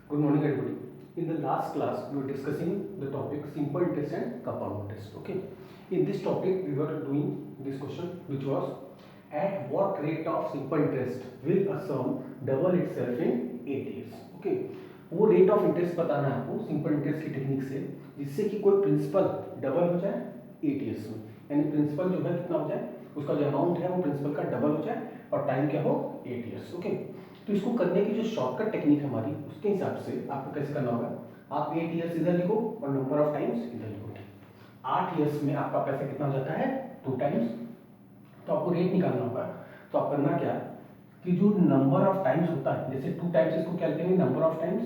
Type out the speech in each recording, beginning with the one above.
Good morning, everybody. In the last class, we were discussing the topic simple interest and compound interest. Okay. In this topic, we were doing this question, which was at what rate of simple interest will a sum double itself in 8 years? Okay. वो rate of interest बताना है आपको simple interest की technique से, जिससे कि कोई principal double हो जाए 8 ईयर्स में, यानी प्रिंसिपल जो है कितना हो जाए, उसका जो अमाउंट है वो प्रिंसिपल का डबल हो जाए और टाइम क्या हो 8 ईयर्स. ओके. तो इसको करने की जो शॉर्टकट टेक्निक है हमारी, उसके हिसाब से आपको कैसे करना होगा, आप 8 ईयर्स इधर लिखो और नंबर ऑफ टाइम्स इधर लिखो. 8 ईयर्स में आपका पैसा कितना हो जाता है 2 टाइम्स. तो आपको रेट निकालना होगा. तो आप करना क्या कि जो नंबर ऑफ टाइम्स होता है, जैसे 2 टाइम्स, इसको क्या लिखेंगे, नंबर ऑफ टाइम्स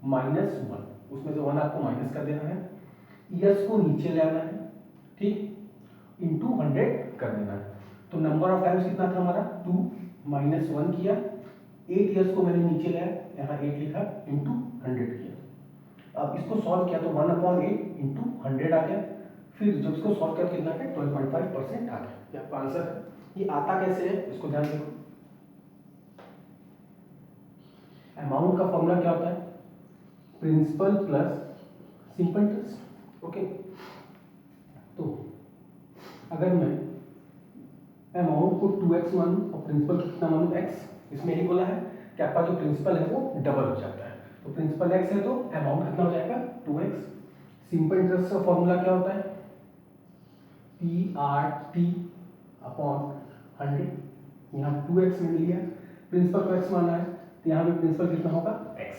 -1, उसमें से 1 आपको माइनस कर देना है, ईयर्स को नीचे ले आना है, ठीक, इंटू 100 कर देना है. तो नंबर ऑफ टाइम्स कितना था हमारा 2 -1 किया, 8 ईयर्स को मैंने नीचे लाया, यहाँ 8 लिखा, इंटू 100 किया. अब इसको सॉल्व किया तो 1/8 इंटू 100 आ गया. फिर जब इसको सॉल्व कर कितना है 12.5% आ गया. ये आपका आंसर है. ये आता कैसे है इसको ध्यान देखो. अमाउंट का फॉर्मूला क्या होता है, principal plus simple interest. Okay. तो अगर मैं अमाउंट को 2x मानूं और प्रिंसिपल कितना मानूं x, इसमें यही बोला है कि आपका जो प्रिंसिपल है वो डबल हो जाता है. तो प्रिंसिपल x है तो अमाउंट कितना हो जाएगा 2x. सिंपल इंटरेस्ट का फॉर्मूला क्या होता है, PRT अपॉन 100. यहाँ 2x मैंने लिया, प्रिंसिपल को x माना है, तो यहाँ पे प्रिंसिपल कितना होगा x.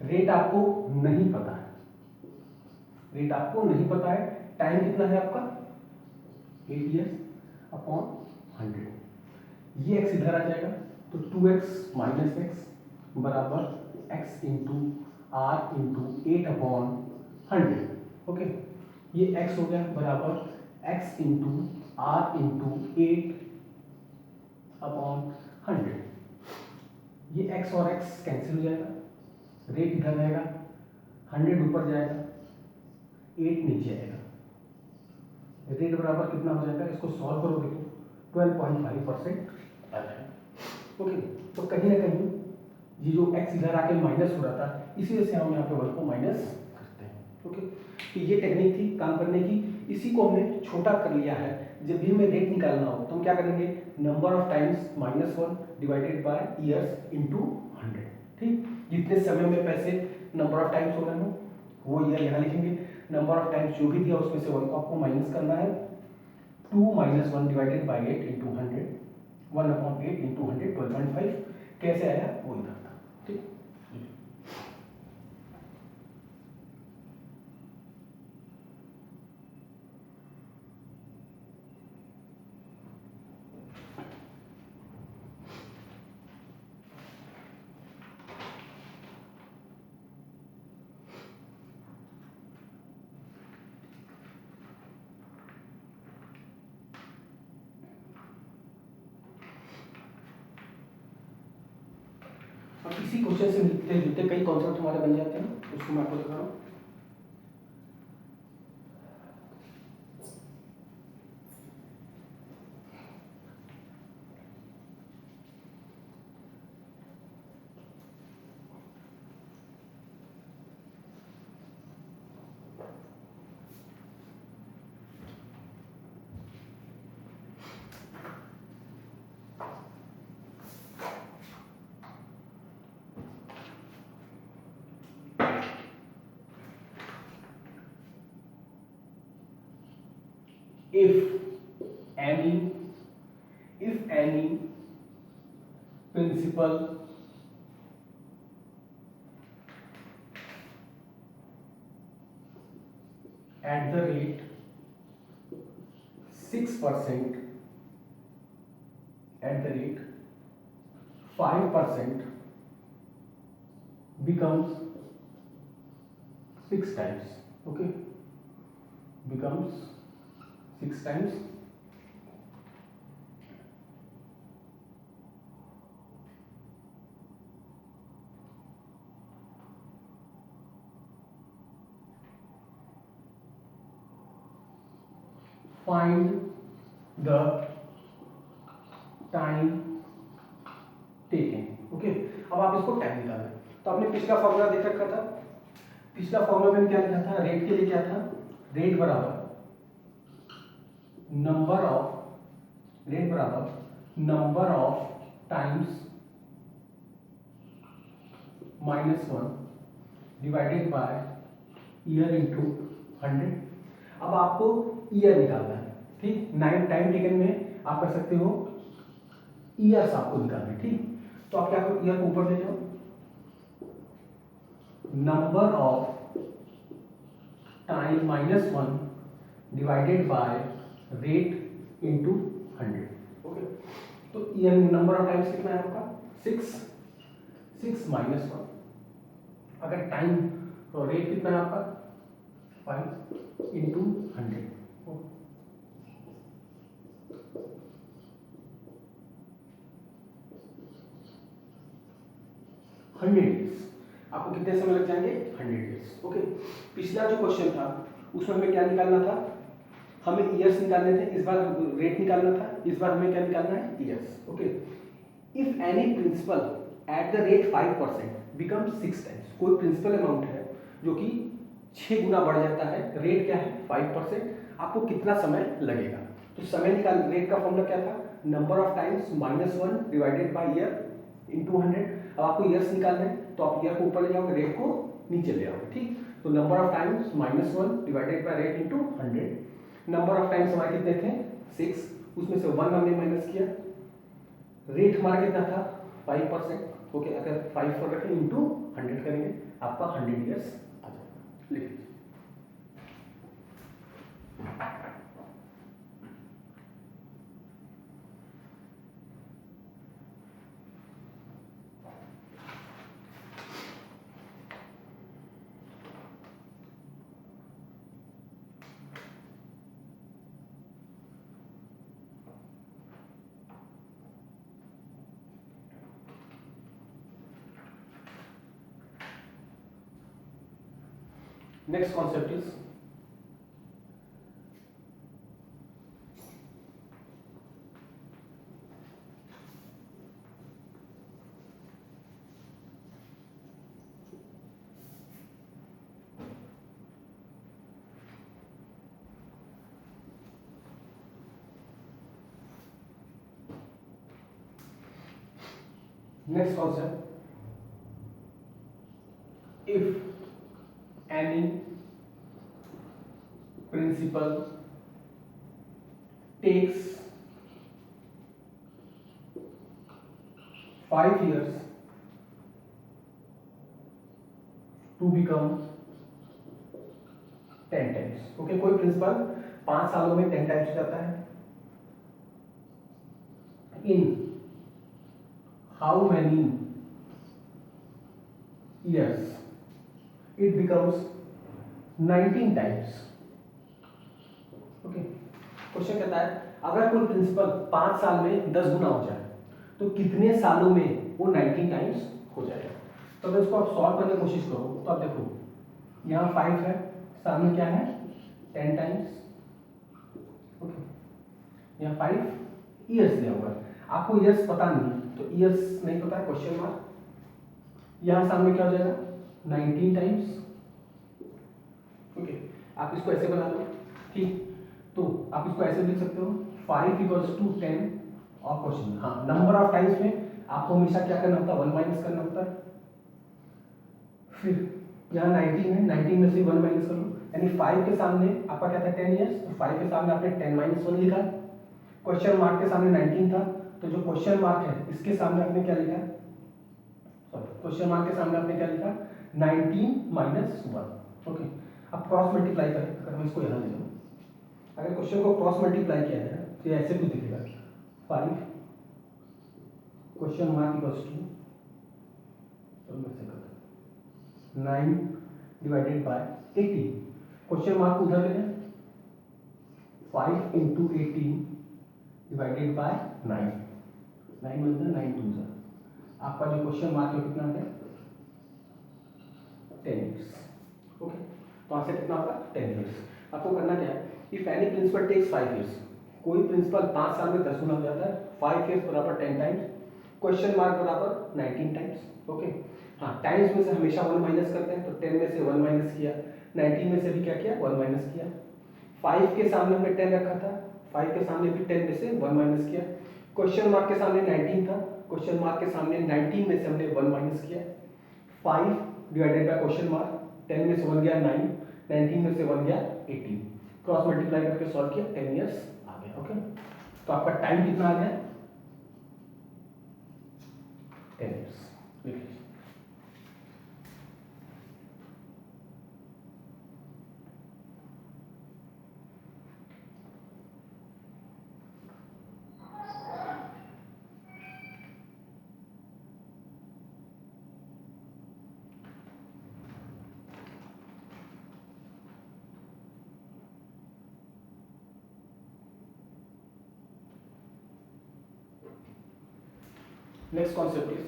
रेट आपको नहीं पता है, रेट आपको नहीं पता है. टाइम कितना है आपका 8 ईयर्स अपॉन 100. ये x इधर आ जाएगा, तो 2x माइनस एक्स बराबर x into R into 8 upon 100. Okay. ये x हो गया बराबर x into R into 8 upon 100. ये x और x कैंसिल हो जाएगा, रेट इधर रहेगा, 100 ऊपर जाएगा, 8 नीचे आएगा. रेट बराबर कितना हो जाएगा, इसको सॉल्व करोगे तो 12.5% आ जाएगा. ओके. तो कहीं ना कहीं ये जो x इधर आके माइनस हो रहा था, इसी वजह से हम यहाँ पे 1 को माइनस करते हैं. ओके. तो ये टेक्निक थी काम करने की. इसी को हमने छोटा कर लिया है. जब भी हमें रेट निकालना हो तो हम क्या करेंगे, number of times -1 divided by years into 100. ठीक. जितने समय में पैसे नंबर ऑफ टाइम्स हो रहे हो वो ईयर यहाँ लिखेंगे. नंबर ऑफ टाइम्स जो भी दिया उसमें से 1 को आपको माइनस करना है. 2 - 1 डिवाइडेड बाय 8 इंटू 100, 1/8 इंटू 100 12.5. कैसे आया वो इधर था. ठीक. अब इसी क्वेश्चन से मिलते जुलते कई कॉन्सेप्ट हमारे बन जाते हैं, उसको मैं आपको दिखा रहा हूँ. if any principal at the rate 6%, at the rate 5% becomes 6 times. Okay, becomes 6 times. Find the time taken. Okay. अब आप इसको टाइम निकालें. तो आपने पिछला फॉर्मूला देख रखा था, पिछला फॉर्मूला मैंने क्या लिखा था, रेट के लिए क्या था, रेट बराबर number of times -1 divided by year into 100। अब आपको ईयर निकालना है, ठीक। 9 टाइम टेकन में आप कर सकते हो ईयर्स आपको निकालना है, ठीक। तो आप क्या करो, ईयर को ऊपर ले जाओ, number of time -1 divided by rate into 100। Okay, तो ईयर नंबर ऑफ टाइम्स कितना है आपका 6 -1, अगर टाइम तो रेट कितना है आपका 5 इंटू 100। 100 ईयर्स, आपको कितने समय लग जाएंगे 100 ईयर्स। ओके, पिछला जो क्वेश्चन था उसमें हमें क्या निकालना था, हमें ईयर्स निकालने थे, इस बार रेट निकालना था, इस बार हमें क्या निकालना है years. Okay, if any principal at the rate 5% become 6 times, कोई प्रिंसिपल अमाउंट है जो कि 6 गुना बढ़ जाता है, रेट क्या है 5%, आपको कितना समय लगेगा। तो समय निकाल, रेट का फॉर्मूला क्या था, number of times -1 divided by year into 100। अब आपको ईयर्स निकालना है तो आप ईयर को ऊपर ले जाओगे, रेट को नीचे ले आओगे, ठीक। तो number of times -1 divided by rate into 100। Number of times हमारे कितने थे 6, उसमें से 1 हमने माइनस किया, रेट हमारा कितना था 5%। ओके, अगर 5 पर रखें इंटू 100 करेंगे, आपका 100 ईयर्स आ जाएगा। लिख लीजिए। Next concept is next concept, if any principal takes 5 years to become 10 times। Okay, कोई प्रिंसिपल 5 सालों में 10 टाइम्स हो जाता है, in how many years it becomes 19 times। Okay, question कहता है अगर कोई प्रिंसिपल 5 साल में 10 गुना हो जाए तो कितने सालों में वो 19 टाइम्स हो जाएगा। तो अगर इसको आप सॉल्व करने की कोशिश करो तो आप देखो यहाँ 5 है, सामने क्या है 10 टाइम्स। ओके, यहाँ 5 ईयर्स दिया हुआ है, आपको ईयर्स पता नहीं है तो ईयर्स नहीं पता है, क्वेश्चन मार्क। यहाँ सामने क्या हो जाएगा 19 टाइम्स। ओके, आप इसको ऐसे बना लो, ठीक। तो आप इसको ऐसे लिख सकते हो 5 = 10 और क्वेश्चन, हाँ नंबर ऑफ टाइम्स में आपको हमेशा क्या करना होता है 1 माइनस करना होता है। फिर यहाँ 19 है, 19 में से 1 माइनस कर लो, यानी 5 के सामने आपका क्या था 10 ईयर्स, तो 5 के सामने आपने 10 - 1 लिखा। क्वेश्चन मार्क के सामने 19 था, तो जो क्वेश्चन मार्क है इसके सामने आपने क्या लिखा, सॉरी क्वेश्चन मार्क के सामने आपने क्या लिखा 19 - 1। ओके, अब क्रॉस मल्टीप्लाई करें, अगर मैं इसको यहाँ ले लूँ, अगर क्वेश्चन को क्रॉस मल्टीप्लाई किया जाए तो ऐसे कुछ दिखेगा 5 question mark = 9 divided by 18, question mark उधर ले लें 5 × 18 डिवाइडेड बाय 9, 9 मतलब 9 2 ज़ा, आपका जो क्वेश्चन मार्क है कितना है 10 ईयर्स। ओके, तो आंसर कितना होगा 10 ईयर्स। आपको करना क्या है, if any principal takes 5 years, कोई प्रिंसिपल 5 साल में 10 गुना हो जाता है, 5 ईयर्स बराबर 10 टाइम्स, क्वेश्चन मार्क बराबर 19 टाइम्स। ओके, हाँ, टाइम्स में से हमेशा 1 माइनस करते हैं, तो 10 में से 1 माइनस किया, 19 में से भी क्या किया, 1 माइनस किया। 5 के सामने हमने 10 रखा था, 5 के सामने भी 10 में से 1 माइनस किया। क्वेश्चन मार्क के सामने 19 था, क्वेश्चन मार्क के सामने 19 में से हमने 1 माइनस किया। 5 डिवाइडेड बाय क्वेश्चन मार्क, 10 में से 1 गया 9, 19 में से 1 गया 18, क्रॉस मल्टीप्लाई करके सॉल्व किया, 10 ईयर्स आ गया। ओके, तो आपका टाइम कितना आ गया, 10 ईयर्स। लिख लीजिए। Next concept is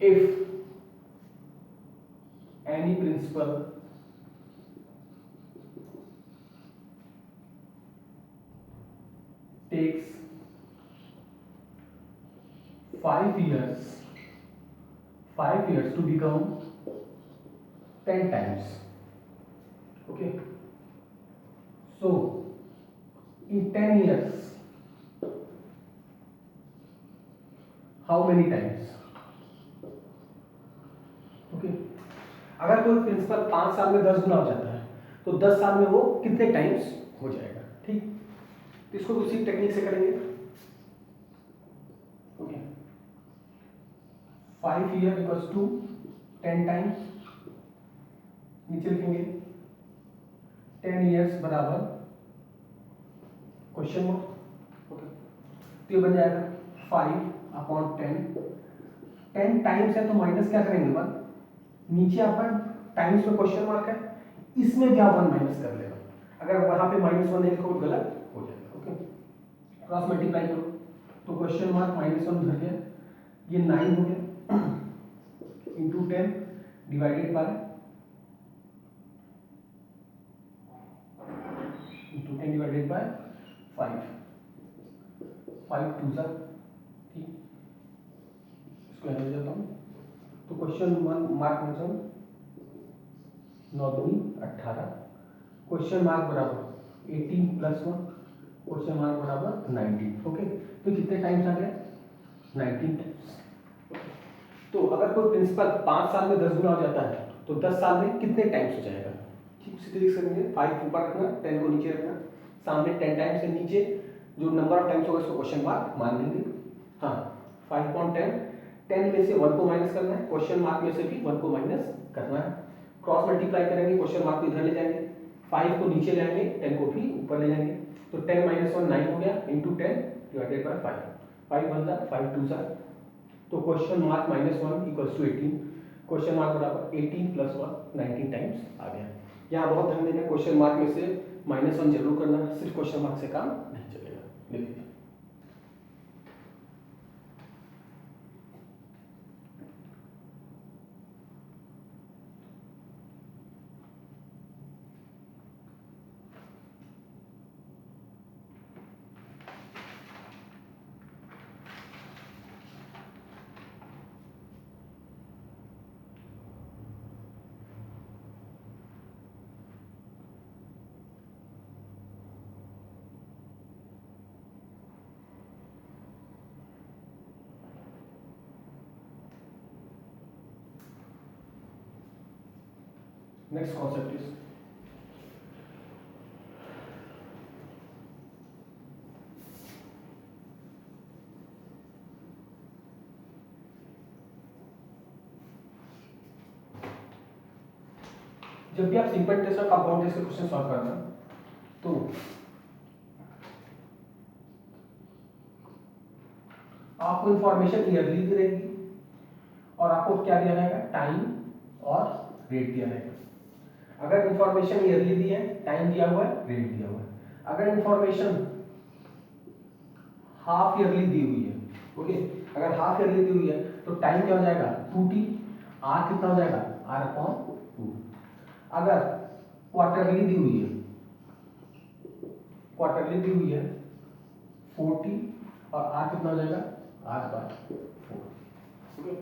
if any principal takes 5 years to become 10 times. Okay, so in 10 years how many times? Okay, अगर कोई प्रिंसिपल 5 साल में 10 गुना हो जाता है तो 10 साल में वो कितने टाइम्स हो जाएगा। ठीक, तो इसको उसी टेक्निक से करेंगे। Okay, 5 year equals to 10 times, नीचे लिखेंगे 10 ईयर्स बराबर क्वेश्चन मार्क। ओके, तो ये बन जाएगा 5/10। 10 टाइम्स है तो माइनस क्या करेंगे, 1। नीचे आपका टाइम्स में क्वेश्चन मार्क है, इसमें भी आप 1 माइनस कर लेना। अगर वहां पे -1 नहीं लिखो गलत हो जाएगा। ओके, क्रॉस मल्टीप्लाई करो तो क्वेश्चन मार्क -1 उधर गया, ये 9 हो गया इंटू 10 डिवाइडेड बाय 5। 5 2 सा, ठीक, इसको ऐसे देता हूँ। तो क्वेश्चन मार्क में 9 दूनी 18, क्वेश्चन मार्क बराबर 18 + 1, क्वेश्चन मार्क बराबर 19। ओके, तो कितने टाइम्स आ गए, 19 टाइम्स। तो अगर कोई प्रिंसिपल 5 साल में 10 गुना हो जाता है तो 10 साल में कितने टाइम्स हो जाएगा। ठीक, उसी तरीके से करेंगे। 5 ऊपर रखना, 10 को नीचे रखना, सामने 10 टाइम्स से नीचे जो नंबर ऑफ टाइम्स होगा उसको क्वेश्चन मार्क मान लेंगे। हाँ, 5/10, 10 में से 1 को माइनस करना है, क्वेश्चन मार्क में से भी 1 को माइनस करना है। क्रॉस मल्टीप्लाई करेंगे, क्वेश्चन मार्क को इधर ले जाएंगे, 5 को नीचे लाएंगे, 10 को भी ऊपर ले जाएंगे। तो 10 - 1 9 हो गया इंटू 10 डिवाइडेड बाय 5। 5 बनता 5 2 सा, तो question mark -1 equals to 18, question mark बराबर 18 + 1 19 टाइम्स आ गया। यहाँ बहुत ध्यान देना, क्वेश्चन मार्क में से -1 जरूर करना, सिर्फ क्वेश्चन मार्क से काम नहीं चलेगा। लिख लीजिए। Next concept is जब भी आप सिंपल टेस्ट और कंपाउंड टेस्ट के क्वेश्चन सॉल्व करना तो आपको इंफॉर्मेशन क्लियरली दी रहेगी और आपको क्या दिया रहेगा, टाइम और रेट दिया रहेगा। अगर इंफॉर्मेशन ईयरली दी है, टाइम दिया हुआ है, रेट दिया हुआ है। अगर इंफॉर्मेशन हाफ ईयरली दी हुई है, ओके, अगर हाफ ईयरली दी हुई है तो टाइम क्या हो जाएगा 2t, आर कितना हो जाएगा r/2। अगर क्वार्टरली दी हुई है, क्वार्टरली दी हुई है 4t और आर कितना हो जाएगा r/4, okay.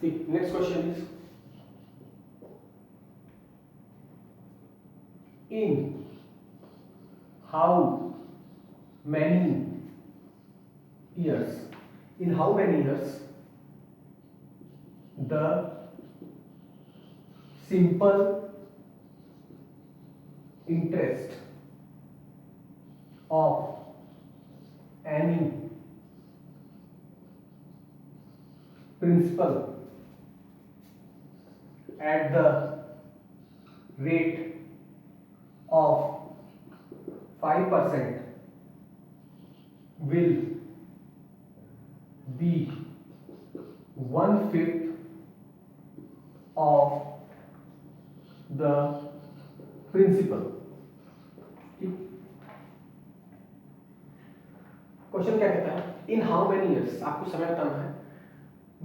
The next question is, in how many years, in how many years the simple interest of any principal at the rate of 5% will be 1/5 of the principal। Question क्या कहता है, in how many years, आपको समय बताना है,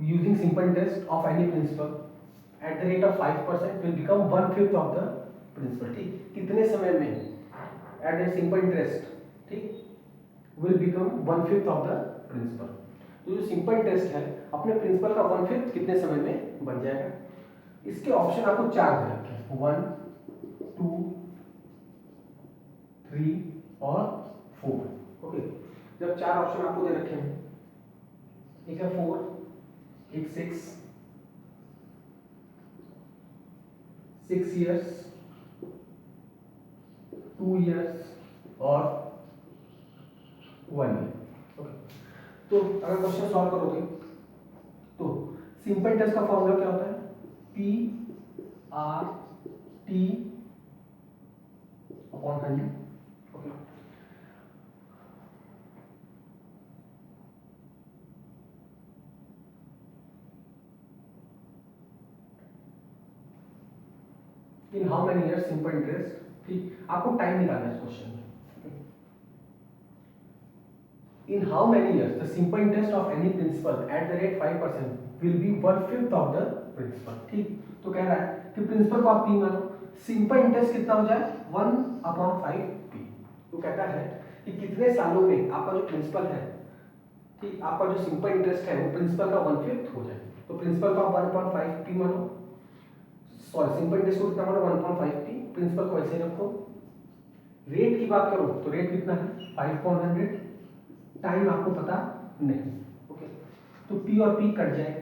using simple interest of any principal at the rate of 5% will become 1/5 of the principal. ठीक, कितने समय में एट द सिंपल इंटरेस्ट, ठीक, will become 1/5 of the principal. तो जो सिंपल इंटरेस्ट है अपने प्रिंसिपल का 1/5 कितने समय में बन जाएगा। इसके ऑप्शन आपको 4 दे रखे हैं, 1, 2, 3 और 4, ओके। जब 4 ऑप्शन आपको दे रखे हैं, एक है 4, एक 6 years, 2 years और 1 year, ओके। तो अगर क्वेश्चन सॉल्व करोगे तो सिंपल टेस्ट का फॉर्मूला क्या होता है, P/R/T/100, okay. In how many years simple interest, ठीक, आपको टाइम निकालना है इस क्वेश्चन में। In how many years the simple interest of any principal at the rate 5% will be 1/5 of the principal। ठीक, तो कह रहा है कि प्रिंसिपल को आप P मानो, सिंपल इंटरेस्ट कितना हो जाए 1/5P। तो कहता है कि कितने सालों में आपका जो प्रिंसिपल है, ठीक, आपका जो सिंपल इंटरेस्ट है वो प्रिंसिपल का 1/5 हो जाए। तो प्रिंसिपल को आप 1/5P मानो, सॉरी सिंपल इंटरेस्ट को कितना मानो 1/5P, प्रिंसिपल को ऐसे ही रखो। रेट की बात करो तो रेट कितना है 5/100, टाइम आपको पता नहीं, ओके। तो P और P कट जाए,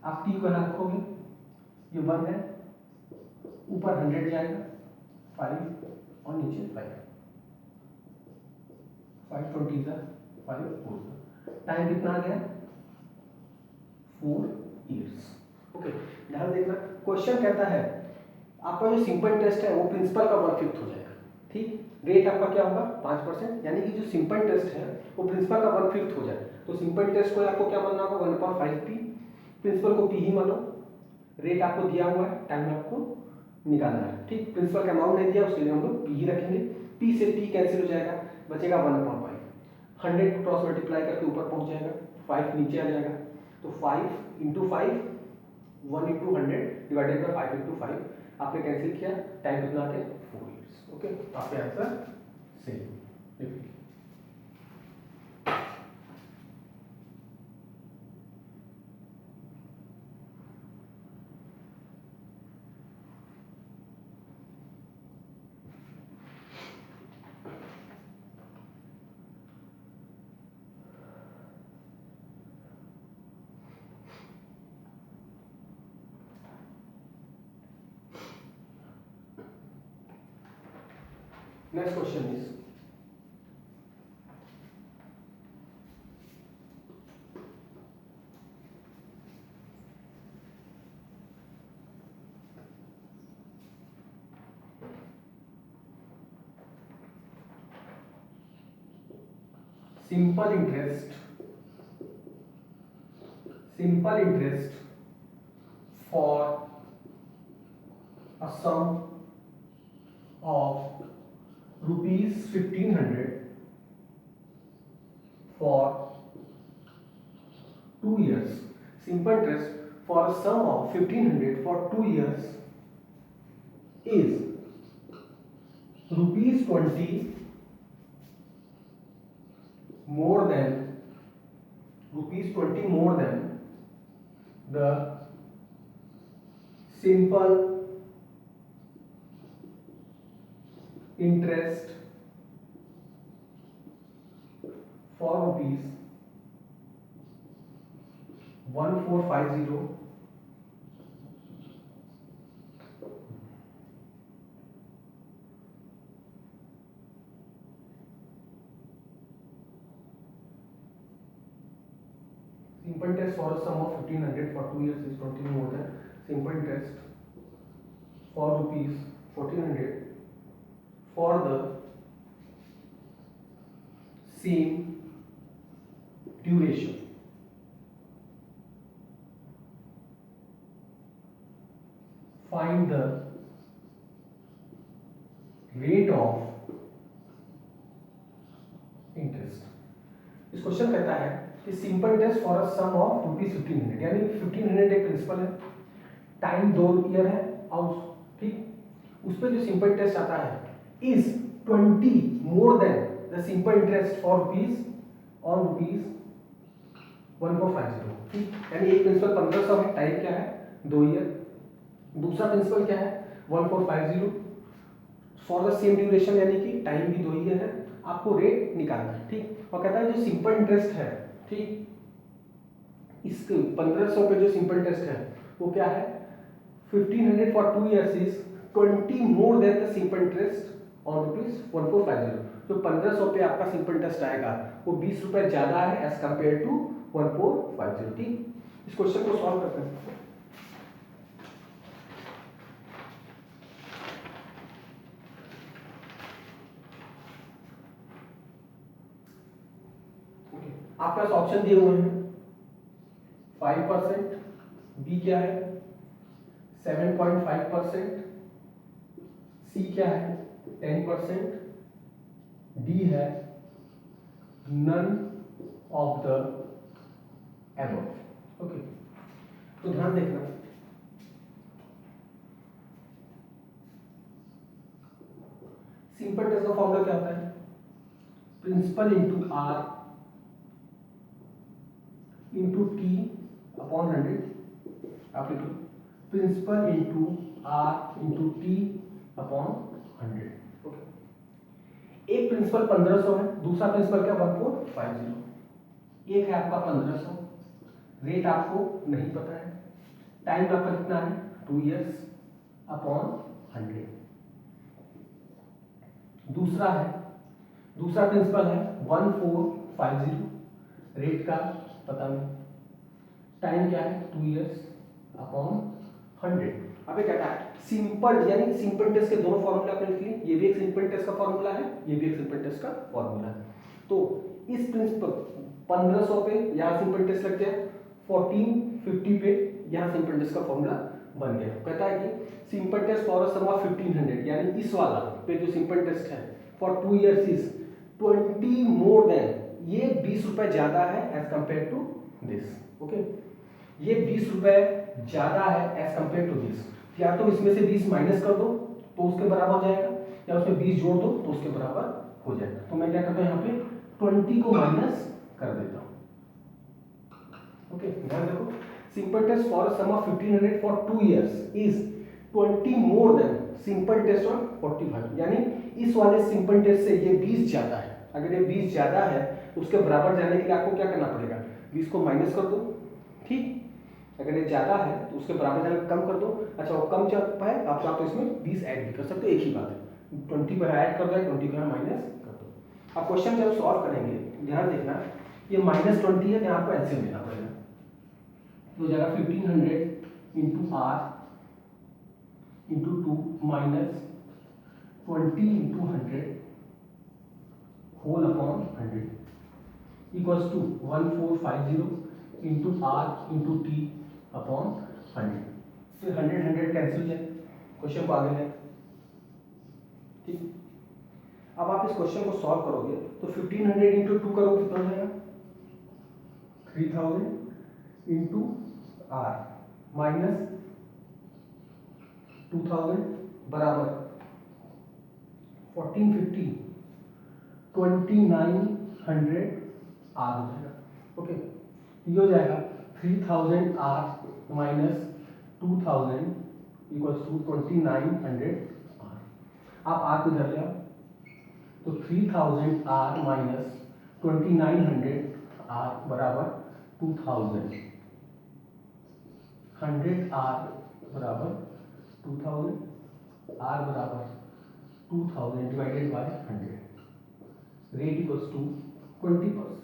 आप T को ना रखोगे, ये 1 है, ऊपर 100 जाएगा 5 और नीचे 5, 520 5 4, टाइम कितना आ गया 4 years, ओके। ध्यान देखना, क्वेश्चन कहता है आपका जो सिंपल इंटरेस्ट है वो प्रिंसिपल का 1/5 हो जाएगा, ठीक। रेट आपका क्या होगा 5%, यानी कि जो सिंपल इंटरेस्ट है वो प्रिंसिपल का 1/5 हो जाए। तो सिंपल इंटरेस्ट को आपको क्या मानना होगा 1/5P, प्रिंसिपल को P ही मानो, रेट आपको दिया हुआ है, टाइम आपको निकालना है, ठीक। प्रिंसिपल का अमाउंट नहीं दिया, उसके लिए हम लोग P ही रखेंगे। P से P कैंसिल हो जाएगा, बचेगा 1/5, 100 क्रॉस मल्टीप्लाई करके ऊपर पहुंच जाएगा, 5 नीचे आ जाएगा। तो 5 × 5 1 × 100 डिवाइडेड बाय 5 × 5, आपने कैंसिल किया, टाइम कितना आ गया 4 years, ओके। आपके answer same. Next question is simple interest for a sum of rupees 1500 for 2 years. Simple interest for a sum of 1500 for 2 years is rupees 20 more than the simple interest for rupees 1450 simple interest for a sum of 1500 for 2 years is 20 more than simple interest for rupees 1400 for the same duration. Find the rate of interest. इस question कहता है कि simple interest for a sum of rupees 1500 यानी 1500 एक principal है, time 2 year है और ठीक उस पर जो सिंपल इंटरेस्ट आता है is 20 more then the simple interest for rupees on rupees 1450 ठीक यानी एक प्रिंसिपल 1500 है, टाइम क्या है 2 ईयर, दूसरा प्रिंसिपल क्या है 1450 फॉर द सेम ड्यूरेशन यानी कि टाइम भी 2 ईयर है, आपको रेट निकालना है ठीक। और कहता है जो सिंपल इंटरेस्ट है ठीक इस 1500 पे जो सिंपल इंटरेस्ट है वो क्या है 1500 for 2 years is 20 more then the simple interest on rupees 1450। तो 1500 पे आपका सिंपल इंटरेस्ट आएगा वो 20 रुपए ज्यादा है एज कंपेयर टू 1450 ठीक। इस क्वेश्चन को सॉल्व करते हैं। आपके पास ऑप्शन दिए हुए हैं 5%, बी क्या है 7.5%, सी क्या है 10%, डी है none of the above. Okay तो ध्यान देखना सिंपल टेस्ट का फॉर्मूला क्या होता है principal into R into T upon 100 आप लिख लो principal into R into T upon 100। Okay एक प्रिंसिपल 1500 है, दूसरा प्रिंसिपल क्या 1450, एक है आपका 1500, रेट आपको नहीं पता है, टाइम आपका कितना है 2 इयर्स अपॉन 100। दूसरा प्रिंसिपल है 1450, रेट का पता नहीं, टाइम क्या है 2 इयर्स अपॉन 100। अब ये कहता है सिंपल यानी सिंपल टेस्ट के दोनों फॉर्मूला आपने लिख लिए, ये भी एक सिंपल टेस्ट का फॉर्मूला है, ये भी एक सिंपल टेस्ट का फॉर्मूला है। तो इस प्रिंसिपल 1500 पे यहाँ सिंपल टेस्ट लग गया, 1450 पे यहाँ सिंपल टेस्ट का फॉर्मूला बन गया। कहता है कि simple interest for a sum of 1500 यानी इस वाला पे जो सिंपल टेस्ट है for 2 years is 20 more than, ये 20 रुपए ज्यादा है as compare to this. Okay ये 20 रुपए ज्यादा है एज कंपेयर टू दिस, या तो इसमें से 20 माइनस कर दो तो उसके बराबर हो जाएगा, या उसमें 20 जोड़ दो तो उसके बराबर हो जाएगा। तो मैं क्या करता हूं यहाँ पे 20 को माइनस कर देता हूं। ओके ध्यान देखो simple interest for sum of 1500 for 2 years is 20 more than simple interest on 45 यानी इस वाले सिंपल टेस्ट से ये 20 ज्यादा है। अगर ये 20 ज्यादा है तो उसके बराबर जाने के लिए आपको क्या करना पड़ेगा 20 को माइनस कर दो ठीक, अगर ये ज्यादा है तो उसके बराबर जाने कम कर दो। अच्छा वो कम जब है आप चाहो तो इसमें 20 ऐड भी कर सकते हो, एक ही बात है। 20 को ऐड कर दो, 20 को यहाँ माइनस कर दो। अब क्वेश्चन जब सॉल्व करेंगे ध्यान देखना, ये -20 है तो यहाँ आपको एलसीएम लेना पड़ेगा। तो हो जाएगा 1500 into R into 2 minus 20 into 100 whole upon 100 equals to 1450 into R into T upon 100। फिर 100 कैंसिल है, क्वेश्चन को आगे है। ठीक, अब आप इस क्वेश्चन को सॉल्व करोगे तो 1500 इंटू 2 करो कितना हो जाएगा 3000 इंटू आर माइनस 2000 बराबर 1450 2900 आर हो जाएगा। ओके, ये हो जाएगा 3000 R minus 2000 equals to 2900 R. आप आर को इधर ले आओ तो 3000 आर माइनस 2900 आर बराबर 2000, 100 आर बराबर 2000, आर बराबर 2000 divided by 100, rate equals to 20%।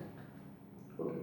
Okay,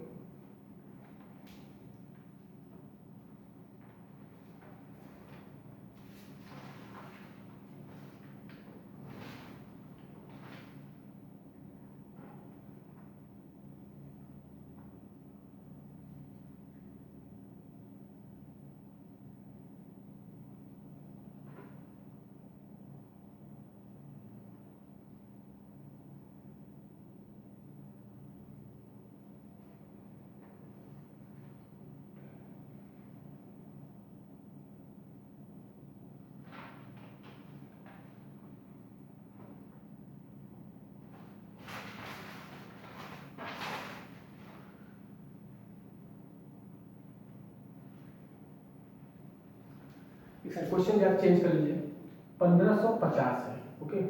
question क्या चेंज कर लीजिए, 1550 है। ओके,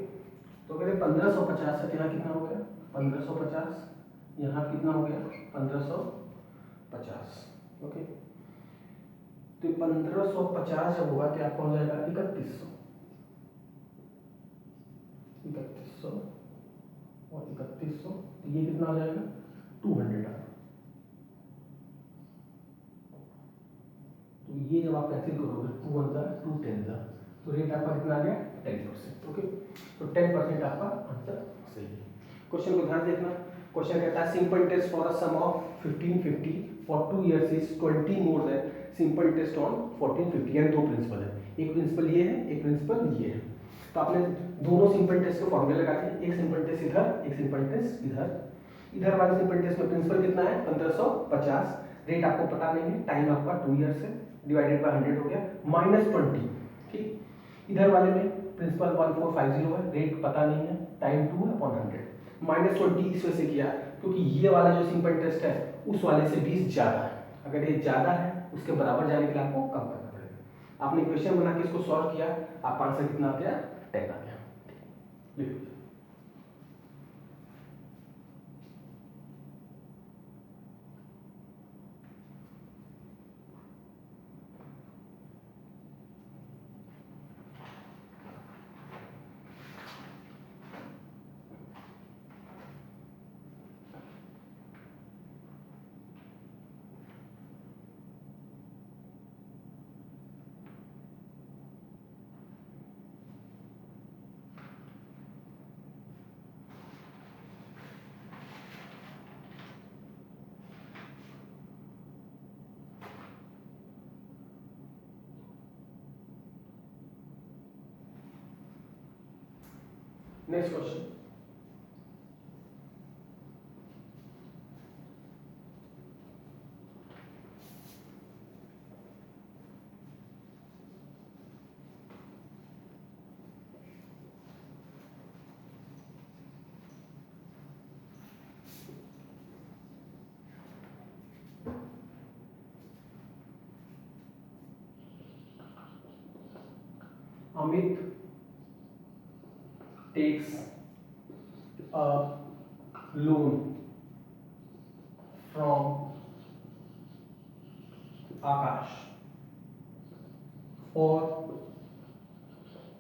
तो अगर 1550 है तो यहाँ कितना हो गया 1550, यहाँ कितना हो गया 1550। ओके, तो 1550 जब होगा तो आपका हो जाएगा 3100, 3100 और 3100, तो ये कितना हो जाएगा 200 आर। तो ये जब आप कैंसिल करोगे 2 1 2 10 तो रेट आपका कितना आ गया 10%। ओके, तो 10% आपका आंसर सही है। क्वेश्चन को ध्यान देखना, क्वेश्चन कहता है simple interest for a sum of 1550 for 2 years is 20 more than simple interest on 1450। यानी दो प्रिंसिपल है, एक प्रिंसिपल ये है, एक प्रिंसिपल ये है। तो आपने दोनों सिंपल इंटरेस्ट के फॉर्मूले लगा दिए, एक सिंपल इंटरेस्ट इधर, एक सिंपल इंटरेस्ट इधर। इधर वाले सिंपल इंटरेस्ट में प्रिंसिपल कितना है 1550, रेट आपको पता नहीं है, टाइम आपका 2 इयर्स है, डिवाइडेड बाय 100 हो गया -20। ठीक, इधर वाले में प्रिंसिपल 1450 है, रेट पता नहीं है, टाइम 2 है अपॉन 100। -20 इस वजह से किया क्योंकि ये वाला जो सिंपल इंटरेस्ट है उस वाले से 20 ज़्यादा है, अगर ये ज़्यादा है उसके बराबर जाने के लिए आपको कम करना पड़ेगा। आपने क्वेश्चन बना के इसको सॉल्व किया, आपका आंसर कितना आ गया 10 आ गया। लिखो, next question, Amit takes a loan from Akash for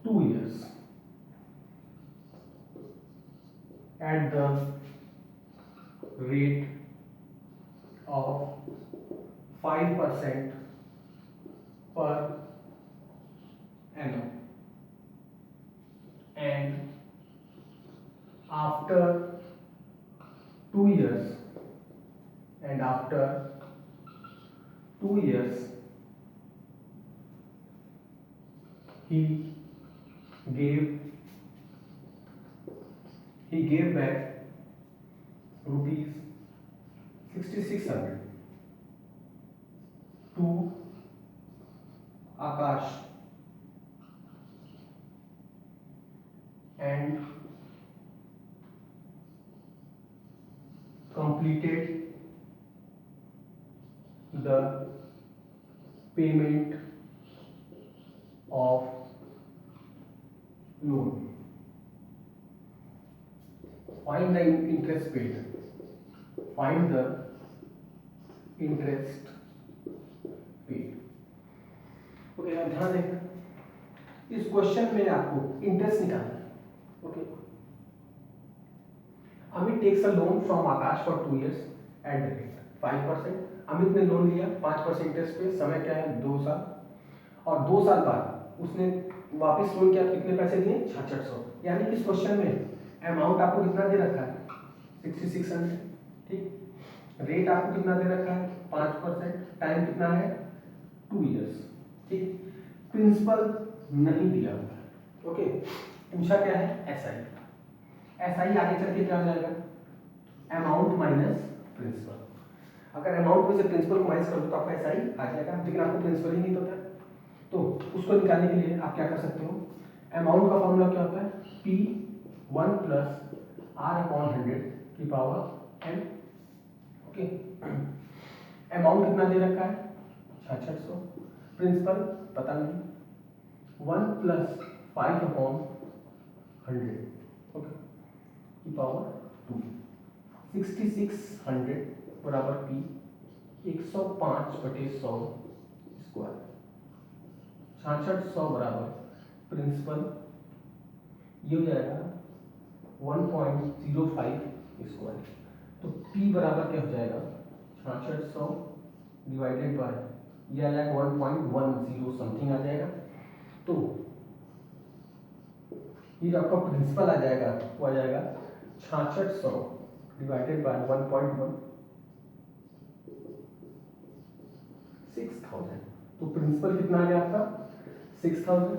2 years at the rate of 5% per annum, and after 2 years, he gave back rupees 6600 to Akash, and completed the payment of loan. Find the interest paid. Find the interest paid. Okay, अब ध्यान देना, इस question में आपको interest निकालना है. Okay, Amit takes a loan from Akash for 2 years at the rate 5%. Amit ने loan लिया 5% इंटरेस्ट पे, समय क्या है 2 साल, और 2 साल बाद उसने वापस लोन किया, कितने पैसे दिए 6600. यानी कि इस क्वेश्चन में अमाउंट आपको कितना दे रखा है 6600. ठीक, रेट आपको कितना दे रखा है 5%, टाइम कितना है 2 years. ठीक, प्रिंसिपल नहीं दिया हुआ है. ओके, पूछा क्या है एसआई. एसआई आगे चल के क्या हो जाएगा, अमाउंट माइनस प्रिंसिपल. अगर अमाउंट में से प्रिंसिपल को माइनस कर दो तो आपका एसआई आ जाएगा, लेकिन आपको प्रिंसिपल ही नहीं पता, तो उसको निकालने के लिए आप क्या कर सकते हो, अमाउंट का फॉर्मूला क्या होता है P1 प्लस R/100 की पावर n. ओके, अमाउंट कितना दे रखा है 6600, प्रिंसिपल पता नहीं, 1 प्लस 5/100 ओके की पावर 2. 6600 बराबर P 105/100 स्क्वायर. 6600 बराबर प्रिंसिपल, ये हो जाएगा 1.05 स्क्वायर. तो P बराबर क्या हो जाएगा 6600 डिवाइडेड बाय, ये आ जाएगा 1.10 समथिंग आ जाएगा. तो ये जो आपका प्रिंसिपल आ जाएगा वो आ जाएगा 6600 डिवाइडेड बाय 1.1 6000. तो प्रिंसिपल कितना आ गया आपका 6000.